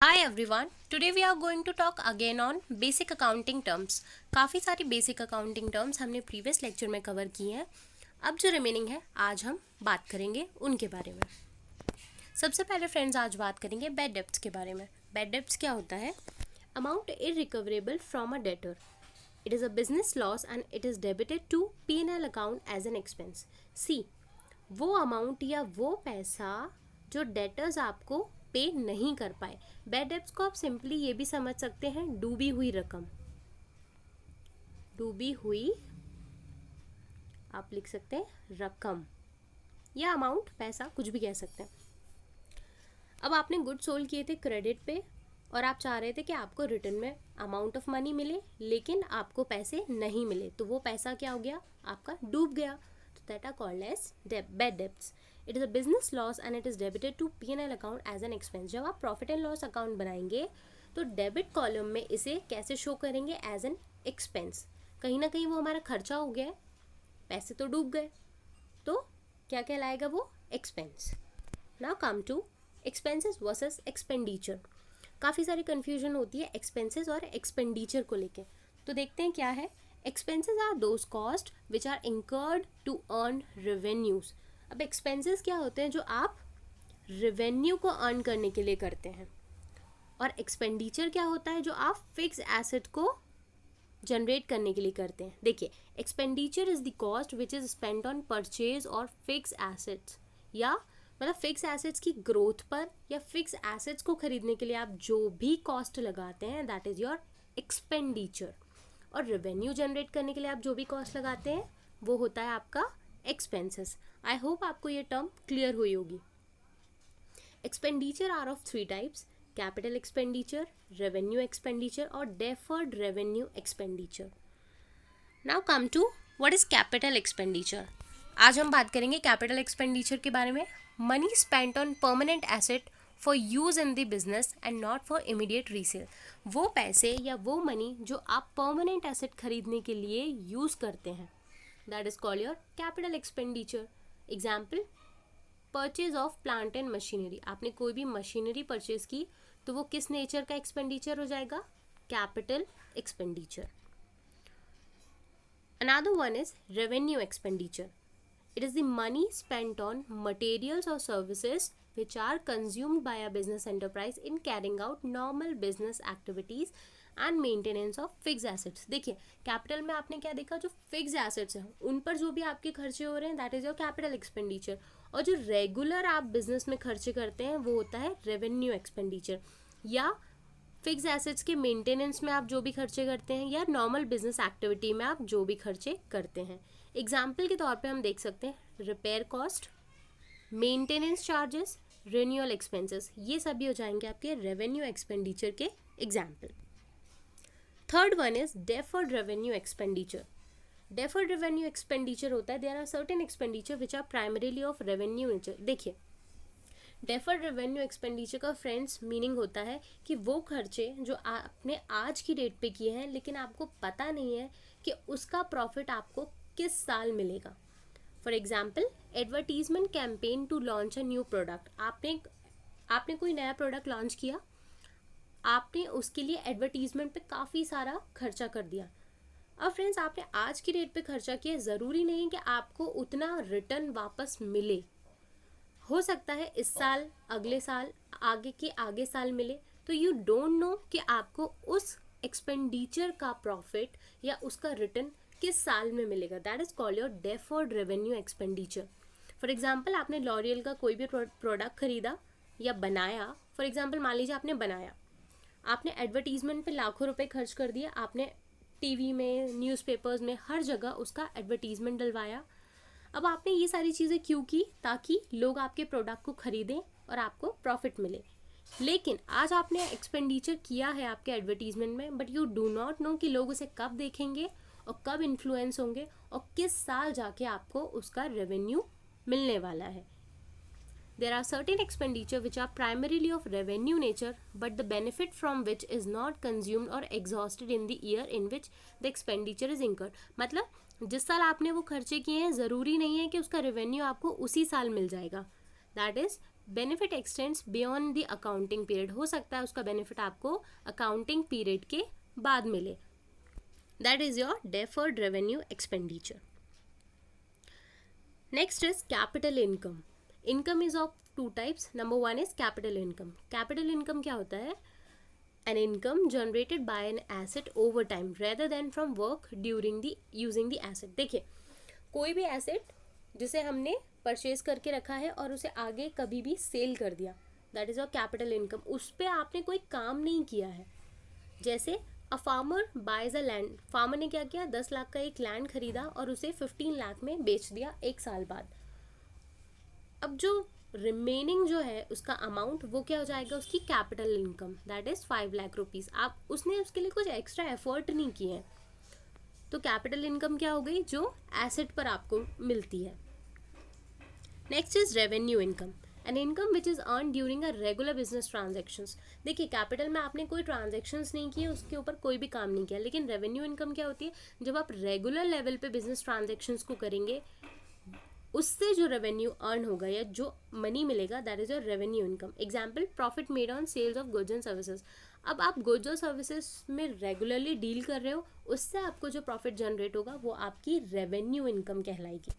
Hi everyone, today we are going to talk again on basic accounting terms. काफ़ी सारी basic accounting terms हमने previous lecture में cover की हैं. अब जो रिमेनिंग है आज हम बात करेंगे उनके बारे में. सबसे पहले फ्रेंड्स आज बात करेंगे बैड डेब्ट्स के बारे में. बैड डेब्ट्स क्या होता है? Amount irrecoverable from a debtor. It is a business loss and it is debited to P&L account as an expense. See, वो अमाउंट या वो पैसा जो डेटर्स आपको पे नहीं कर पाए. बैड डेब्ट्स को आप सिंपली ये भी समझ सकते हैं डूबी हुई रकम. डूबी हुई आप लिख सकते हैं रकम या अमाउंट, पैसा, कुछ भी कह सकते हैं. अब आपने गुड सोल्ड किए थे क्रेडिट पे और आप चाह रहे थे कि आपको रिटर्न में अमाउंट ऑफ मनी मिले, लेकिन आपको पैसे नहीं मिले, तो वो पैसा क्या हो गया? आपका डूब गया. तो that are called as bad debts. It is a business loss and it is debited to P&L account as an expense. जब आप प्रॉफिट एंड लॉस अकाउंट बनाएंगे तो डेबिट कॉलम में इसे कैसे शो करेंगे? As an expense. कहीं ना कहीं वो हमारा खर्चा हो गया है, पैसे तो डूब गए, तो क्या कहलाएगा वो? Expense. Now come to expenses versus expenditure. काफ़ी सारी कन्फ्यूजन होती है एक्सपेंसेस और एक्सपेंडिचर को लेके. तो देखते हैं क्या है. Expenses are those cost which are incurred to earn revenues. अब एक्सपेंसेस क्या होते हैं? जो आप रेवेन्यू को अर्न करने के लिए करते हैं. और एक्सपेंडिचर क्या होता है? जो आप फिक्स एसेट को जनरेट करने के लिए करते हैं. देखिए, expenditure is the cost which is spent on purchase और फिक्स एसेट्स, या मतलब फिक्स एसेट्स की ग्रोथ पर या फिक्स एसेट्स को खरीदने के लिए आप जो भी कॉस्ट लगाते हैं दैट इज योर एक्सपेंडिचर. और रेवेन्यू जनरेट करने के लिए आप जो भी कॉस्ट लगाते हैं वो होता है आपका एक्सपेंसेस. आई होप आपको ये टर्म क्लियर हुई होगी. Expenditure are of 3 types: capital expenditure, revenue expenditure और deferred revenue expenditure. Now come to what is capital expenditure. आज हम बात करेंगे कैपिटल एक्सपेंडिचर के बारे में. Money spent on permanent asset for use in the business and not for immediate resale. वो पैसे या वो मनी जो आप परमानेंट एसेट खरीदने के लिए यूज करते हैं, that is called your capital expenditure. Example, purchase of plant and machinery. आपने कोई भी मशीनरी परचेज की तो वो किस नेचर का एक्सपेंडिचर हो जाएगा? Capital expenditure. Another one is revenue expenditure. It is the money spent on materials or services which are consumed by a business enterprise in carrying out normal business activities and maintenance of fixed assets. देखिए, capital में आपने क्या देखा? जो fix assets हैं उन पर जो भी आपके खर्चे हो रहे हैं that is your capital expenditure. और जो रेगुलर आप बिजनेस में खर्चे करते हैं वो होता है रेवेन्यू एक्सपेंडिचर. या फिक्स एसेट्स के मेंटेनेंस में आप जो भी खर्चे करते हैं या नॉर्मल बिजनेस एक्टिविटी में आप जो भी खर्चे करते हैं. एग्जाम्पल के तौर पे हम देख सकते हैं repair cost, maintenance charges, renewal expenses. ये सभी हो जाएंगे आपके रेवेन्यू एक्सपेंडिचर के example. Third one is deferred revenue expenditure. Deferred revenue expenditure होता है there are certain expenditure which are primarily of revenue nature. देखिए, डेफर्ड रेवेन्यू एक्सपेंडिचर का फ्रेंड्स मीनिंग होता है कि वो खर्चे जो आपने आज की डेट पे किए हैं लेकिन आपको पता नहीं है कि उसका प्रॉफिट आपको किस साल मिलेगा. For example, advertisement campaign to launch a new product. आपने कोई नया प्रोडक्ट लॉन्च किया, आपने उसके लिए एडवर्टीजमेंट पे काफ़ी सारा खर्चा कर दिया. अब फ्रेंड्स, आपने आज की डेट पे खर्चा किया, ज़रूरी नहीं कि आपको उतना रिटर्न वापस मिले. हो सकता है इस साल, अगले साल, आगे के आगे साल मिले. तो यू डोंट नो कि आपको उस एक्सपेंडिचर का प्रॉफिट या उसका रिटर्न किस साल में मिलेगा. That is called your deferred revenue expenditure. For example, आपने लॉरियल का कोई भी प्रोडक्ट खरीदा या बनाया. फॉर एग्जाम्पल, मान लीजिए आपने बनाया, आपने एडवर्टीजमेंट पे लाखों रुपए खर्च कर दिया, आपने टीवी में, न्यूज़पेपर्स में, हर जगह उसका एडवर्टीजमेंट डलवाया. अब आपने ये सारी चीज़ें क्यों की? ताकि लोग आपके प्रोडक्ट को खरीदें और आपको प्रॉफिट मिले. लेकिन आज आपने एक्सपेंडिचर किया है आपके एडवर्टीजमेंट में, but you do not know कि लोग उसे कब देखेंगे और कब इन्फ्लुएंस होंगे और किस साल जाके आपको उसका रेवेन्यू मिलने वाला है. There are certain expenditure which are primarily of revenue nature, but the benefit from which is not consumed or exhausted in the year in which the expenditure is incurred. मतलब जिस साल आपने वो खर्चे किए हैं ज़रूरी नहीं है कि उसका रेवेन्यू आपको उसी साल मिल जाएगा. That is benefit x tends beyond the accounting period, हो सकता है उसका बेनिफिट आपको अकाउंटिंग पीरियड के बाद मिले. That is your deferred revenue expenditure. Next is capital income. Income is of two types. Number one is capital income. Capital income क्या होता है? An income generated by an asset over time rather than from work during the using the asset. देखिए, कोई भी asset जिसे हमने purchase करके रखा है और उसे आगे कभी भी सेल कर दिया, that is your capital income. उस पर आपने कोई काम नहीं किया है. जैसे a farmer buys a land. Farmer ने क्या किया? 10 लाख का एक लैंड खरीदा और उसे 15 लाख में बेच दिया एक साल बाद. अब जो रिमेनिंग जो है उसका अमाउंट वो क्या हो जाएगा? उसकी capital income. That is 5 lakh rupees. आप उसने उसके लिए कुछ एक्स्ट्रा एफर्ट नहीं किए हैं. तो कैपिटल इनकम क्या हो गई? जो एसेट पर आपको मिलती है. Next is revenue income. An income which is earn during a regular business transactions. देखिए, कैपिटल में आपने कोई ट्रांजेक्शन्स नहीं किए, उसके ऊपर कोई भी काम नहीं किया. लेकिन रेवेन्यू इनकम क्या होती है? जब आप रेगुलर लेवल पे बिजनेस ट्रांजेक्शन्स को करेंगे, उससे जो रेवेन्यू अर्न होगा या जो मनी मिलेगा, that is your revenue income. Example, profit made on sales of goods and services. अब आप गुड्स और सर्विसेज में रेगुलरली डील कर रहे हो, उससे आपको जो प्रॉफिट जनरेट होगा वो आपकी रेवेन्यू इनकम कहलाएगी.